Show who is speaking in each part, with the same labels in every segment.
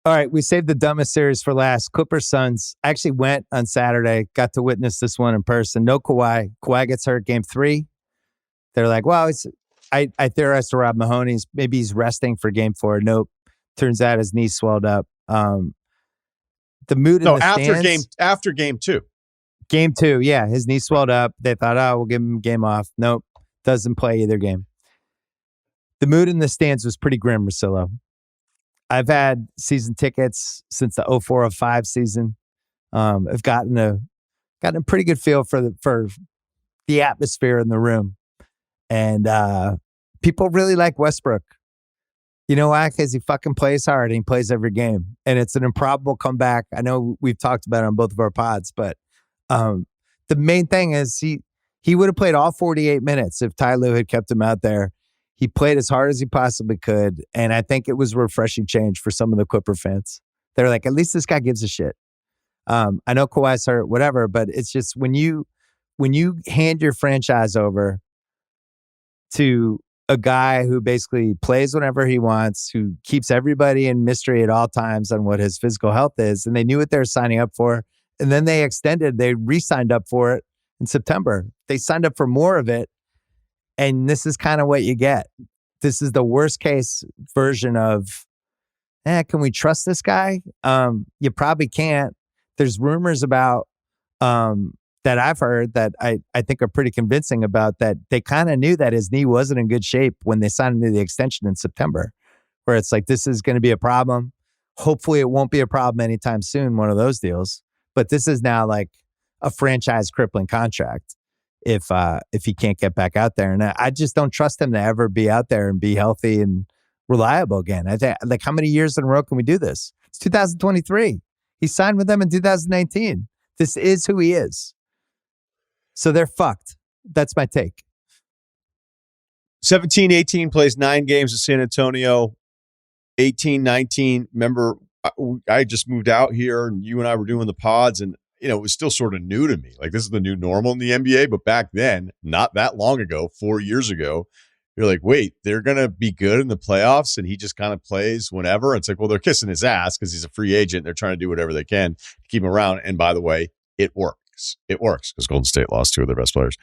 Speaker 1: All right, we saved the dumbest series for last. Clippers Suns. I actually went on Saturday, got to witness this one in person. No Kawhi. Kawhi gets hurt game 3. They're like, well, I theorized to Rob Mahoney's maybe he's resting for game 4. Nope. Turns out his knee swelled up. The mood in the stands.
Speaker 2: After game 2.
Speaker 1: Game 2, yeah, his knee swelled up. They thought, oh, we'll give him a game off. Nope, doesn't play either game. The mood in the stands was pretty grim, Russillo. I've had season tickets since the 04-05 season. I've gotten a pretty good feel for the atmosphere in the room. And people really like Westbrook. You know why? Because he fucking plays hard and he plays every game. And it's an improbable comeback. I know we've talked about it on both of our pods, but the main thing is he would have played all 48 minutes if Ty Lue had kept him out there. He played as hard as he possibly could, and I think it was a refreshing change for some of the Clipper fans. They're like, at least this guy gives a shit. I know Kawhi's hurt, whatever, but it's just when you hand your franchise over to a guy who basically plays whenever he wants, who keeps everybody in mystery at all times on what his physical health is, and they knew what they were signing up for, and then they re-signed up for it in September. They signed up for more of it. And this is kind of what you get. This is the worst case version of, can we trust this guy? You probably can't. There's rumors about that I've heard that I think are pretty convincing about that. They kind of knew that his knee wasn't in good shape when they signed him to the extension in September, where it's like, this is going to be a problem. Hopefully it won't be a problem anytime soon, one of those deals. But this is now like a franchise crippling contract if he can't get back out there. And I just don't trust him to ever be out there and be healthy and reliable again. I think, like, how many years in a row can we do this? It's 2023. He signed with them in 2019. This is who he is. So they're fucked. That's my take.
Speaker 2: 17-18 plays 9 games at San Antonio. 18-19. Remember, I just moved out here and you and I were doing the pods, and it was still sort of new to me. Like, this is the new normal in the NBA. But back then, not that long ago, 4 years ago, you're like, wait, they're going to be good in the playoffs and he just kind of plays whenever. It's like, well, they're kissing his ass because he's a free agent. They're trying to do whatever they can to keep him around. And by the way, it works. It works because Golden State lost 2 of their best players.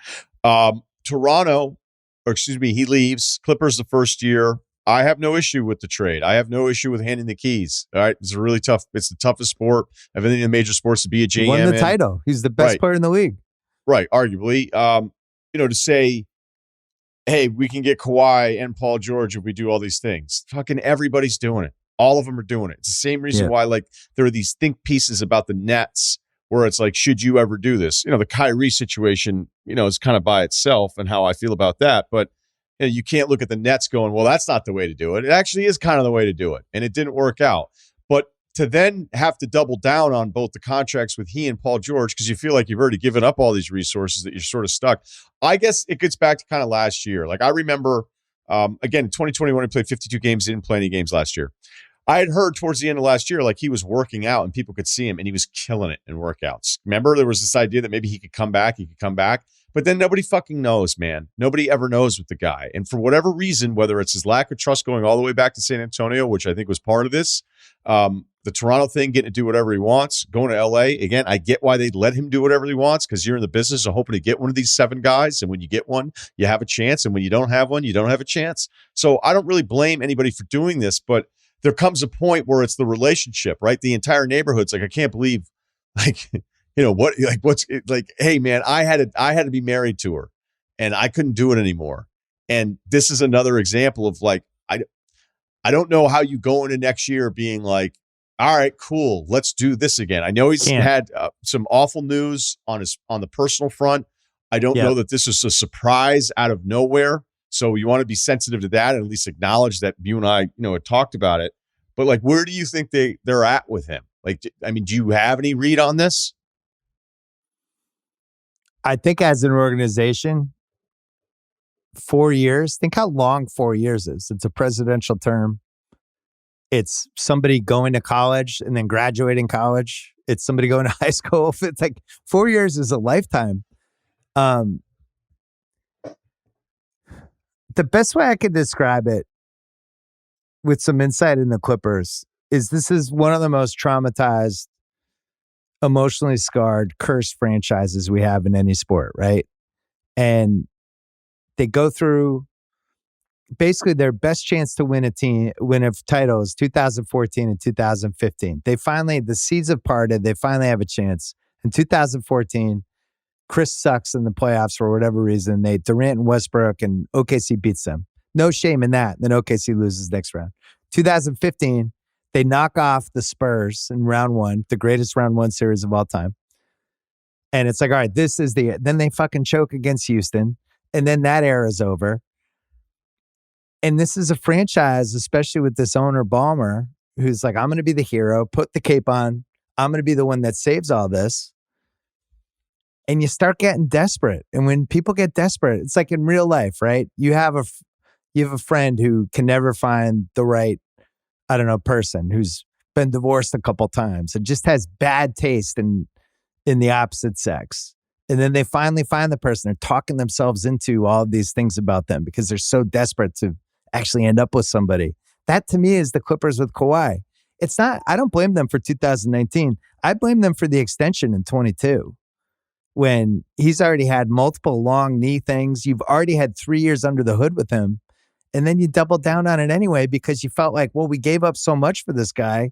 Speaker 2: He leaves. Clippers the first year. I have no issue with the trade. I have no issue with handing the keys. All right. It's the toughest sport of any of the major sports to be a GM.
Speaker 1: He won the title. He's the best player in the league.
Speaker 2: Right. Arguably. To say, hey, we can get Kawhi and Paul George if we do all these things. Fucking everybody's doing it. All of them are doing it. It's the same reason why, like, there are these think pieces about the Nets where it's like, should you ever do this? The Kyrie situation, is kind of by itself and how I feel about that. But you can't look at the Nets going, well, that's not the way to do it. It actually is kind of the way to do it. And it didn't work out. But to then have to double down on both the contracts with he and Paul George, because you feel like you've already given up all these resources that you're sort of stuck. I guess it gets back to kind of last year. Like, I remember, again, in 2021, he played 52 games, didn't play any games last year. I had heard towards the end of last year, like, he was working out and people could see him and he was killing it in workouts. Remember, there was this idea that maybe he could come back. But then nobody fucking knows, man. Nobody ever knows with the guy. And for whatever reason, whether it's his lack of trust going all the way back to San Antonio, which I think was part of this, the Toronto thing, getting to do whatever he wants, going to LA, again, I get why they'd let him do whatever he wants, because you're in the business of hoping to get one of these 7 guys. And when you get one, you have a chance. And when you don't have one, you don't have a chance. So I don't really blame anybody for doing this, but there comes a point where it's the relationship, right? The entire neighborhood's like, I can't believe, like, hey man, I had to be married to her and I couldn't do it anymore. And this is another example of, like, I don't know how you go into next year being like, all right, cool, let's do this again. I know he's had some awful news on the personal front. I don't know that this is a surprise out of nowhere. So you want to be sensitive to that and at least acknowledge that you and I, had talked about it. But, like, where do you think they're at with him? Like, I mean, do you have any read on this?
Speaker 1: I think as an organization, 4 years, think how long 4 years is. It's a presidential term. It's somebody going to college and then graduating college. It's somebody going to high school. It's like 4 years is a lifetime. The best way I could describe it with some insight in the Clippers this is one of the most traumatized, emotionally scarred, cursed franchises we have in any sport, right? And they go through basically their best chance to win a title is 2014 and 2015. The seeds have parted. They finally have a chance. In 2014, Chris sucks in the playoffs for whatever reason. Durant and Westbrook, and OKC beats them. No shame in that. Then OKC loses next round. 2015, they knock off the Spurs in round one, the greatest round one series of all time. And it's like, all right, then they fucking choke against Houston. And then that era is over. And this is a franchise, especially with this owner, Ballmer, who's like, I'm going to be the hero, put the cape on. I'm going to be the one that saves all this. And you start getting desperate. And when people get desperate, it's like in real life, right? You have a friend who can never find the right, person who's been divorced a couple times and just has bad taste in the opposite sex. And then they finally find the person. They're talking themselves into all of these things about them because they're so desperate to actually end up with somebody. That to me is the Clippers with Kawhi. It's not, I don't blame them for 2019. I blame them for the extension in 22 when he's already had multiple long knee things. You've already had 3 years under the hood with him. And then you double down on it anyway because you felt like, well, we gave up so much for this guy.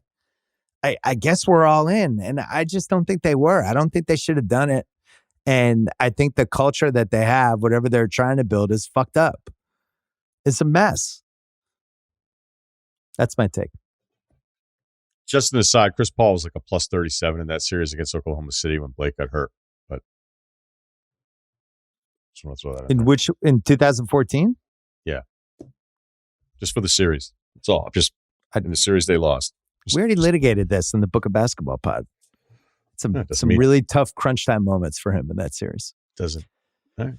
Speaker 1: I guess we're all in. And I just don't think they were. I don't think they should have done it. And I think the culture that they have, whatever they're trying to build, is fucked up. It's a mess. That's my take.
Speaker 2: Just an aside, Chris Paul was like a plus 37 in that series against Oklahoma City when Blake got hurt. But just want to throw that
Speaker 1: in 2014?
Speaker 2: Yeah. Just for the series. That's all. In the series they lost.
Speaker 1: We already litigated this in the Book of Basketball pod. Some really tough crunch time moments for him in that series.
Speaker 2: Doesn't. All right.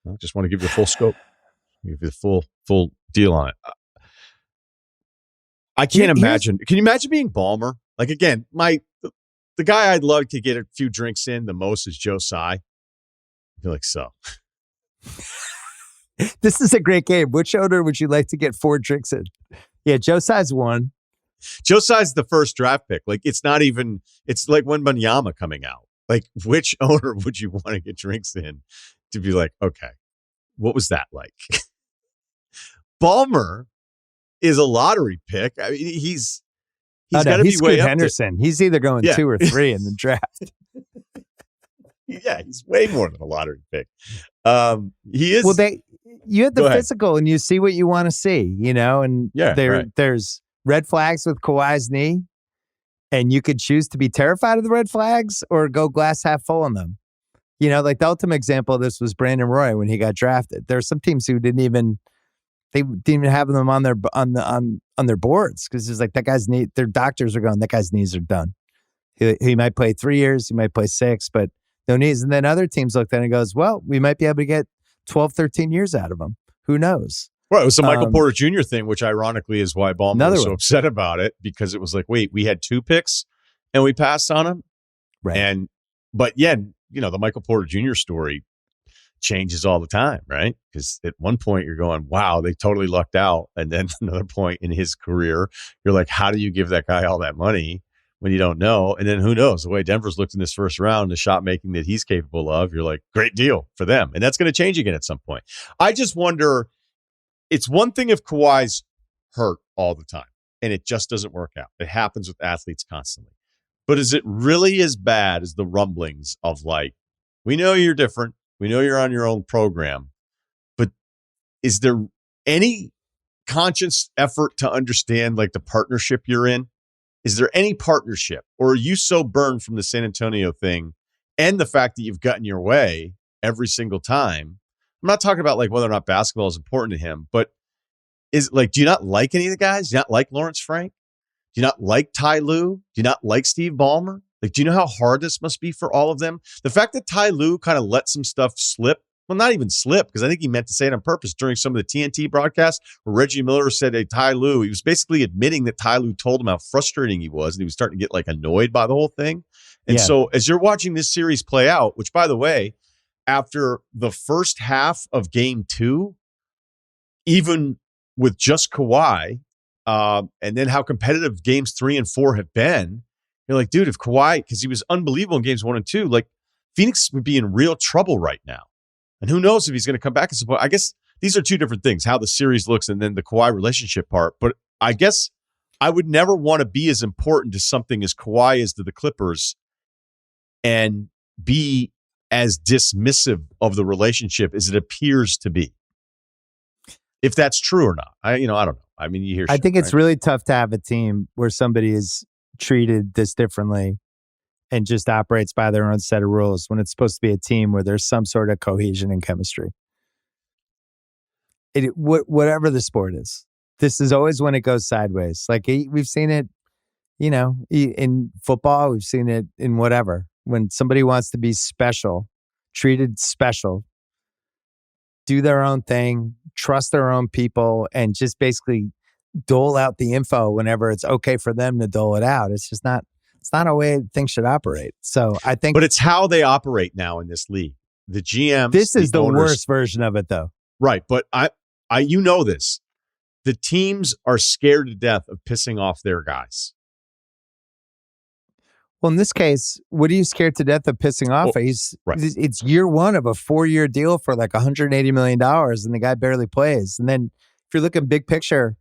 Speaker 2: I just want to give you the full scope. Give you the full deal on it. I can't imagine. Can you imagine being Ballmer? Like, again, the guy I'd love to get a few drinks in the most is Joe Tsai. I feel like so.
Speaker 1: This is a great game. Which owner would you like to get 4 drinks in? Yeah, Joe Tsai's one.
Speaker 2: Joe Tsai's the first draft pick. Like, it's not even, it's like Wembanyama coming out. Like, which owner would you want to get drinks in to be like, okay, what was that like? Ballmer is a lottery pick. I mean, he's got to be way up
Speaker 1: Henderson. He's either going 2 or 3 in the draft.
Speaker 2: Yeah, he's way more than a lottery pick. He is.
Speaker 1: Well, you had the physical, and you see what you want to see, and there's red flags with Kawhi's knee, and you could choose to be terrified of the red flags or go glass half full on them. Like the ultimate example of this was Brandon Roy when he got drafted. There are some teams who didn't even have them on their boards because it's like that guy's knee. Their doctors are going, that guy's knees are done. He might play 3 years, he might play 6, but no knees. And then other teams looked at it and goes, well, we might be able to get 12, 13 years out of him. Who knows?
Speaker 2: Well, it was the Michael Porter Jr. thing, which ironically is why Ballmer was so upset about it, because it was like, wait, we had 2 picks and we passed on him.
Speaker 1: Right.
Speaker 2: But the Michael Porter Jr. story changes all the time, right? Because at one point you're going, wow, they totally lucked out. And then another point in his career, you're like, how do you give that guy all that money when you don't know? And then who knows? The way Denver's looked in this first round, the shot making that he's capable of, you're like, great deal for them. And that's going to change again at some point. I just wonder, it's one thing if Kawhi's hurt all the time and it just doesn't work out. It happens with athletes constantly. But is it really as bad as the rumblings of like, we know you're different. We know you're on your own program. But is there any conscious effort to understand like the partnership you're in? Is there any partnership? Or are you so burned from the San Antonio thing and the fact that you've gotten your way every single time? I'm not talking about like whether or not basketball is important to him, but is like, do you not like any of the guys? Do you not like Lawrence Frank? Do you not like Ty Lue? Do you not like Steve Ballmer? Like, do you know how hard this must be for all of them? The fact that Ty Lue kind of let some stuff slip, well, not even slip, because I think he meant to say it on purpose during some of the TNT broadcasts where Reggie Miller said, hey, Ty Lue, he was basically admitting that Ty Lue told him how frustrating he was, and he was starting to get like annoyed by the whole thing. And so as you're watching this series play out, which by the way, after the first half of game 2, even with just Kawhi, and then how competitive games 3 and 4 have been. You're like, dude, if Kawhi, because he was unbelievable in games 1 and 2, like Phoenix would be in real trouble right now. And who knows if he's going to come back and support. I guess these are two different things, how the series looks and then the Kawhi relationship part. But I guess I would never want to be as important to something as Kawhi is to the Clippers and be as dismissive of the relationship as it appears to be. If that's true or not. I don't know. I mean, you hear
Speaker 1: I think it's really tough to have a team where somebody is treated this differently and just operates by their own set of rules when it's supposed to be a team where there's some sort of cohesion and chemistry. Whatever the sport is. This is always when it goes sideways. Like we've seen it, in football, we've seen it in whatever. When somebody wants to be special, treated special, do their own thing, trust their own people, and just basically dole out the info whenever it's okay for them to dole it out. It's not a way things should operate. So I think,
Speaker 2: but it's how they operate now in this league. The GMs.
Speaker 1: This is the
Speaker 2: owners,
Speaker 1: worst version of it, though.
Speaker 2: Right, but I, you know this. The teams are scared to death of pissing off their guys.
Speaker 1: Well, in this case, what are you scared to death of pissing off? It's year one of a 4-year deal for like $180 million, and the guy barely plays. And then if you're looking big picture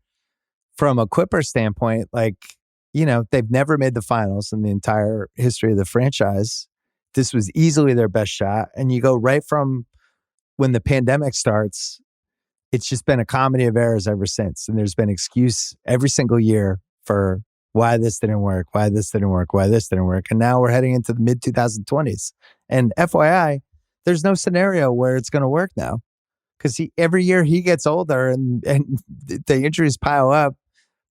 Speaker 1: from a Clipper standpoint, they've never made the finals in the entire history of the franchise. This was easily their best shot. And you go right from when the pandemic starts, it's just been a comedy of errors ever since. And there's been excuse every single year for why this didn't work, why this didn't work, why this didn't work. And now we're heading into the mid-2020s. And FYI, there's no scenario where it's going to work now. Because every year he gets older and the injuries pile up.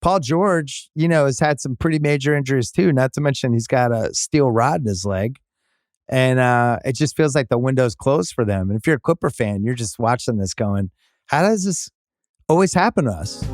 Speaker 1: Paul George, has had some pretty major injuries too, not to mention he's got a steel rod in his leg. And it just feels like the window's closed for them. And if you're a Clipper fan, you're just watching this going, how does this always happen to us?